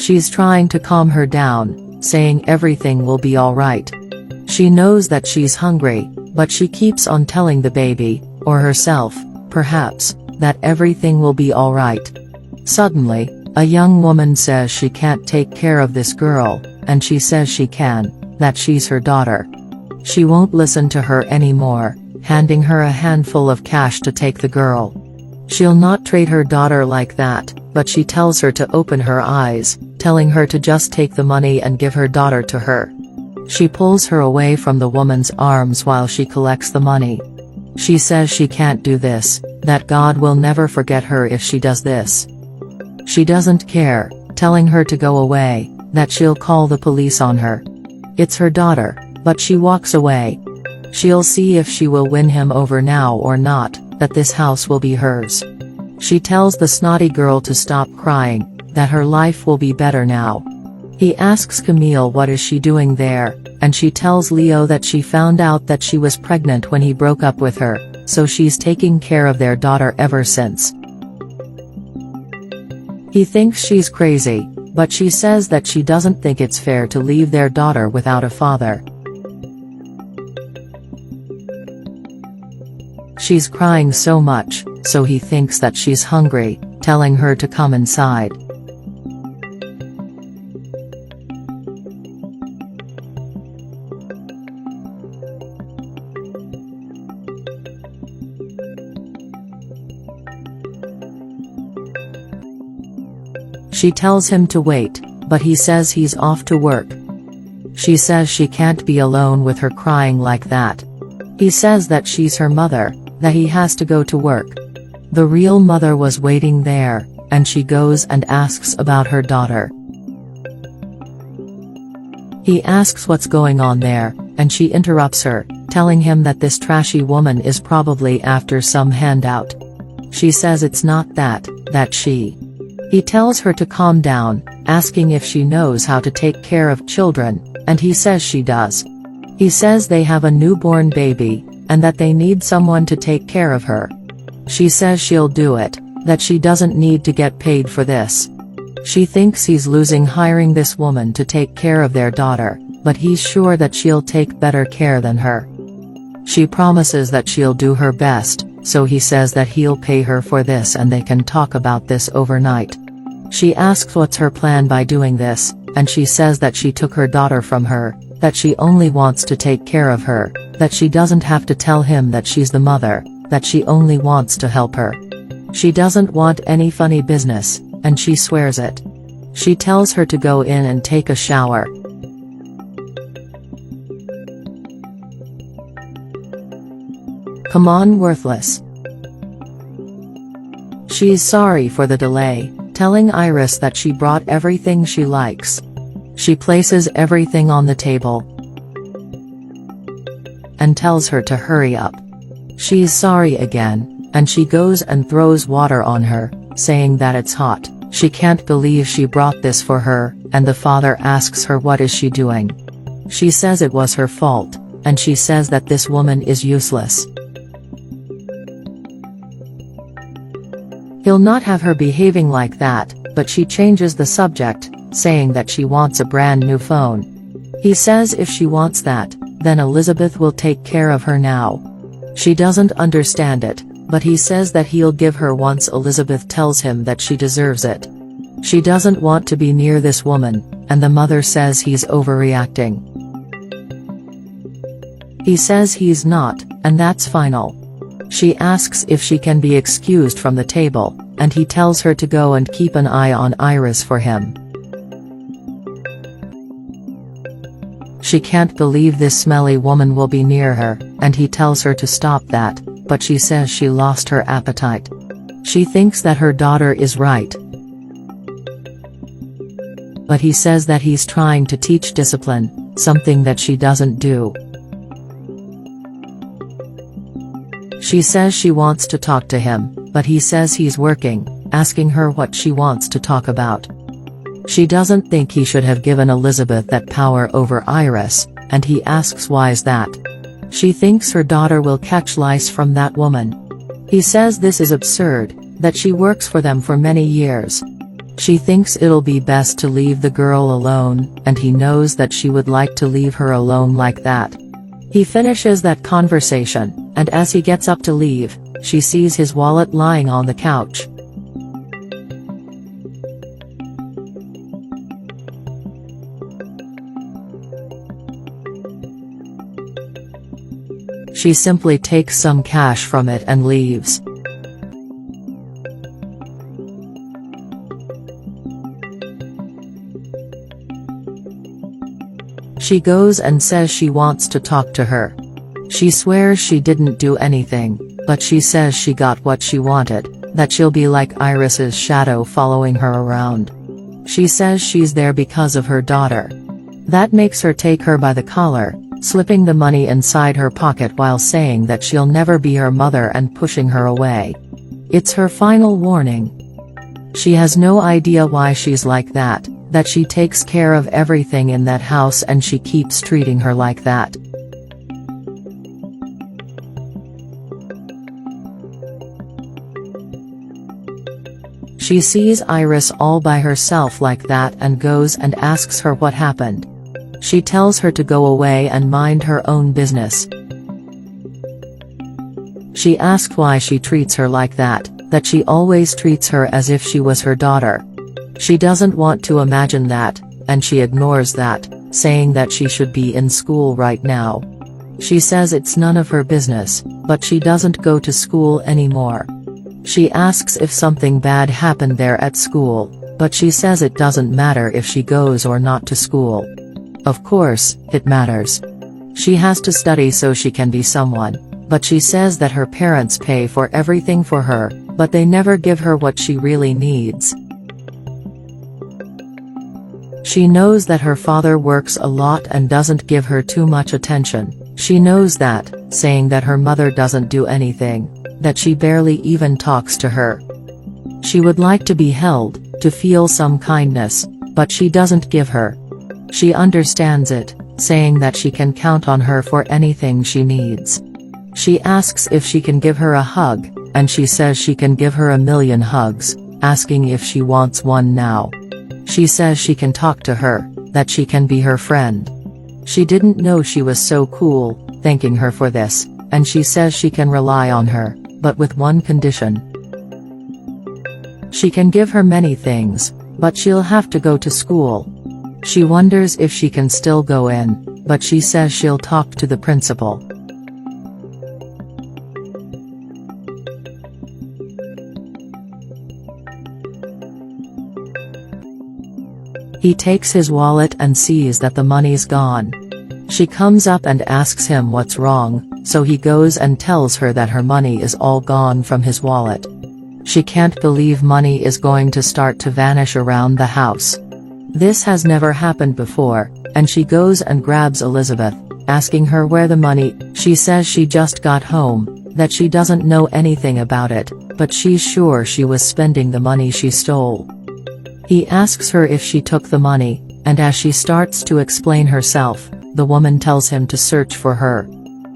She's trying to calm her down, saying everything will be alright. She knows that she's hungry, but she keeps on telling the baby, or herself, perhaps, that everything will be alright. Suddenly, a young woman says she can't take care of this girl, and she says she can, that she's her daughter. She won't listen to her anymore, handing her a handful of cash to take the girl. She'll not trade her daughter like that, but she tells her to open her eyes, telling her to just take the money and give her daughter to her. She pulls her away from the woman's arms while she collects the money. She says she can't do this, that God will never forget her if she does this. She doesn't care, telling her to go away, that she'll call the police on her. It's her daughter, but she walks away. She'll see if she will win him over now or not, that this house will be hers. She tells the snotty girl to stop crying, that her life will be better now. He asks Camille what is she doing there, and she tells Leo that she found out that she was pregnant when he broke up with her, so she's taking care of their daughter ever since. He thinks she's crazy, but she says that she doesn't think it's fair to leave their daughter without a father. She's crying so much, so he thinks that she's hungry, telling her to come inside. She tells him to wait, but he says he's off to work. She says she can't be alone with her crying like that. He says that she's her mother, that he has to go to work. The real mother was waiting there, and she goes and asks about her daughter. He asks what's going on there, and she interrupts her, telling him that this trashy woman is probably after some handout. She says it's not that she. He tells her to calm down, asking if she knows how to take care of children, and he says she does. He says they have a newborn baby, and that they need someone to take care of her. She says she'll do it, that she doesn't need to get paid for this. She thinks he's losing hiring this woman to take care of their daughter, but he's sure that she'll take better care than her. She promises that she'll do her best, so he says that he'll pay her for this and they can talk about this overnight. She asks what's her plan by doing this, and she says that she took her daughter from her, that she only wants to take care of her, that she doesn't have to tell him that she's the mother, that she only wants to help her. She doesn't want any funny business, and she swears it. She tells her to go in and take a shower. Come on, worthless. She's sorry for the delay, telling Iris that she brought everything she likes. She places everything on the table and tells her to hurry up. She's sorry again, and she goes and throws water on her, saying that it's hot. She can't believe she brought this for her, and the father asks her what is she doing. She says it was her fault, and she says that this woman is useless. He'll not have her behaving like that, but she changes the subject, saying that she wants a brand new phone. He says if she wants that, then Elizabeth will take care of her now. She doesn't understand it, but he says that he'll give her once Elizabeth tells him that she deserves it. She doesn't want to be near this woman, and the mother says he's overreacting. He says he's not, and that's final. She asks if she can be excused from the table, and he tells her to go and keep an eye on Iris for him. She can't believe this smelly woman will be near her, and he tells her to stop that, but she says she lost her appetite. She thinks that her daughter is right, but he says that he's trying to teach discipline, something that she doesn't do. She says she wants to talk to him, but he says he's working, asking her what she wants to talk about. She doesn't think he should have given Elizabeth that power over Iris, and he asks why's that. She thinks her daughter will catch lice from that woman. He says this is absurd, that she works for them for many years. She thinks it'll be best to leave the girl alone, and he knows that she would like to leave her alone like that. He finishes that conversation, and as he gets up to leave, she sees his wallet lying on the couch. She simply takes some cash from it and leaves. She goes and says she wants to talk to her. She swears she didn't do anything, but she says she got what she wanted, that she'll be like Iris's shadow following her around. She says she's there because of her daughter. That makes her take her by the collar, slipping the money inside her pocket while saying that she'll never be her mother and pushing her away. It's her final warning. She has no idea why she's like that she takes care of everything in that house and she keeps treating her like that. She sees Iris all by herself like that and goes and asks her what happened. She tells her to go away and mind her own business. She asks why she treats her like that she always treats her as if she was her daughter. She doesn't want to imagine that, and she ignores that, saying that she should be in school right now. She says it's none of her business, but she doesn't go to school anymore. She asks if something bad happened there at school, but she says it doesn't matter if she goes or not to school. Of course, it matters. She has to study so she can be someone, but she says that her parents pay for everything for her, but they never give her what she really needs. She knows that her father works a lot and doesn't give her too much attention. She knows that, saying that her mother doesn't do anything, that she barely even talks to her. She would like to be held, to feel some kindness, but she doesn't give her. She understands it, saying that she can count on her for anything she needs. She asks if she can give her a hug, and she says she can give her 1,000,000 hugs, asking if she wants one now. She says she can talk to her, that she can be her friend. She didn't know she was so cool, thanking her for this, and she says she can rely on her, but with one condition. She can give her many things, but she'll have to go to school. She wonders if she can still go in, but she says she'll talk to the principal. He takes his wallet and sees that the money's gone. She comes up and asks him what's wrong, so he goes and tells her that her money is all gone from his wallet. She can't believe money is going to start to vanish around the house. This has never happened before, and she goes and grabs Elizabeth, asking her where the money. She says she just got home, that she doesn't know anything about it, but she's sure she was spending the money she stole. He asks her if she took the money, and as she starts to explain herself, the woman tells him to search for her.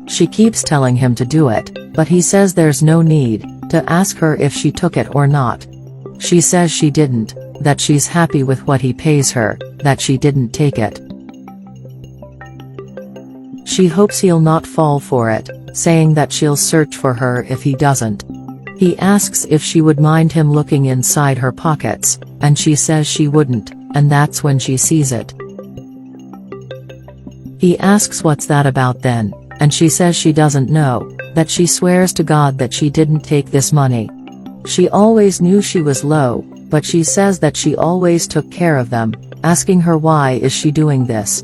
She keeps telling him to do it, but he says there's no need to ask her if she took it or not. She says she didn't, that she's happy with what he pays her, that she didn't take it. She hopes he'll not fall for it, saying that she'll search for her if he doesn't. He asks if she would mind him looking inside her pockets, and she says she wouldn't, and that's when she sees it. He asks what's that about then, and she says she doesn't know, that she swears to God that she didn't take this money. She always knew she was low, but she says that she always took care of them, asking her why is she doing this.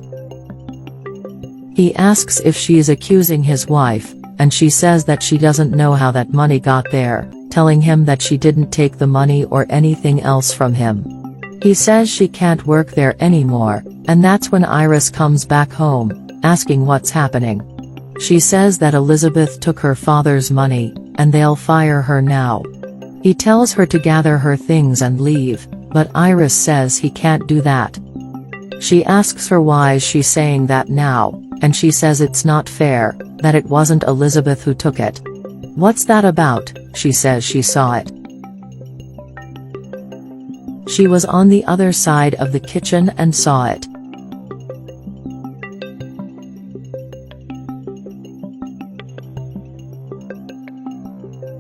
He asks if she is accusing his wife, and she says that she doesn't know how that money got there, telling him that she didn't take the money or anything else from him. He says she can't work there anymore, and that's when Iris comes back home, asking what's happening. She says that Elizabeth took her father's money, and they'll fire her now. He tells her to gather her things and leave, but Iris says he can't do that. She asks her why she's saying that now, and she says it's not fair, that it wasn't Elizabeth who took it. What's that about? She says she saw it. She was on the other side of the kitchen and saw it.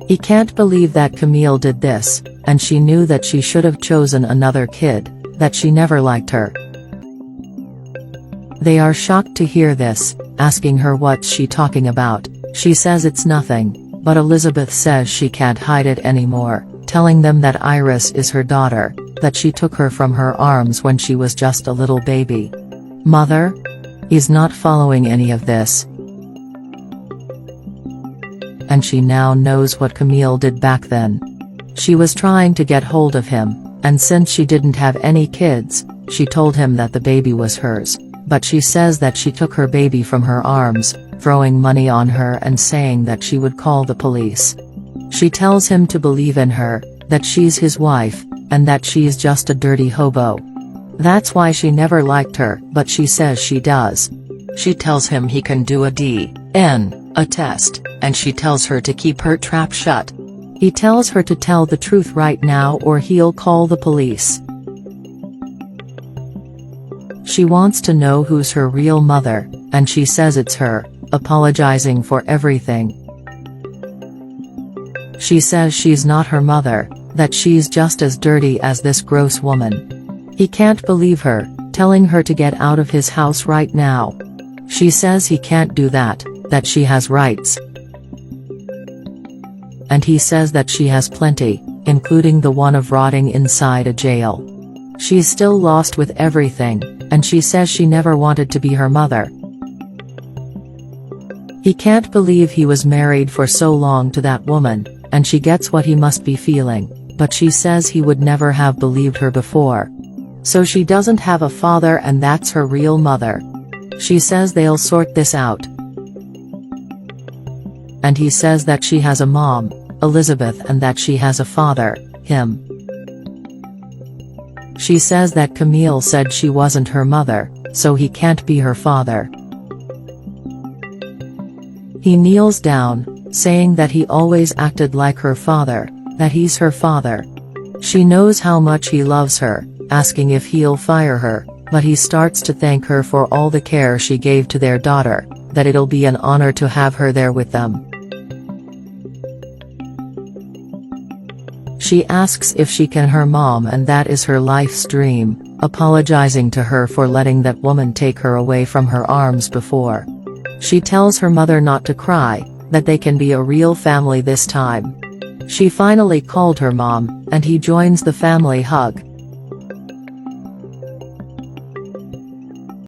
He can't believe that Camille did this, and she knew that she should have chosen another kid, that she never liked her. They are shocked to hear this, asking her what's she talking about. She says it's nothing, but Elizabeth says she can't hide it anymore, telling them that Iris is her daughter, that she took her from her arms when she was just a little baby. Mother? He's not following any of this. And she now knows what Camille did back then. She was trying to get hold of him, and since she didn't have any kids, she told him that the baby was hers, but she says that she took her baby from her arms, throwing money on her and saying that she would call the police. She tells him to believe in her, that she's his wife, and that she's just a dirty hobo. That's why she never liked her, but she says she does. She tells him he can do a DNA test, and she tells her to keep her trap shut. He tells her to tell the truth right now or he'll call the police. She wants to know who's her real mother, and she says it's her, apologizing for everything. She says she's not her mother, that she's just as dirty as this gross woman. He can't believe her, telling her to get out of his house right now. She says he can't do that, that she has rights. And he says that she has plenty, including the one of rotting inside a jail. She's still lost with everything, and she says she never wanted to be her mother. He can't believe he was married for so long to that woman, and she gets what he must be feeling, but she says he would never have believed her before. So she doesn't have a father and that's her real mother. She says they'll sort this out. And he says that she has a mom, Elizabeth, and that she has a father, him. She says that Camille said she wasn't her mother, so he can't be her father. He kneels down, saying that he always acted like her father, that he's her father. She knows how much he loves her, asking if he'll fire her, but he starts to thank her for all the care she gave to their daughter, that it'll be an honor to have her there with them. She asks if she can her mom, and that is her life's dream, apologizing to her for letting that woman take her away from her arms before. She tells her mother not to cry, that they can be a real family this time. She finally called her mom, and he joins the family hug.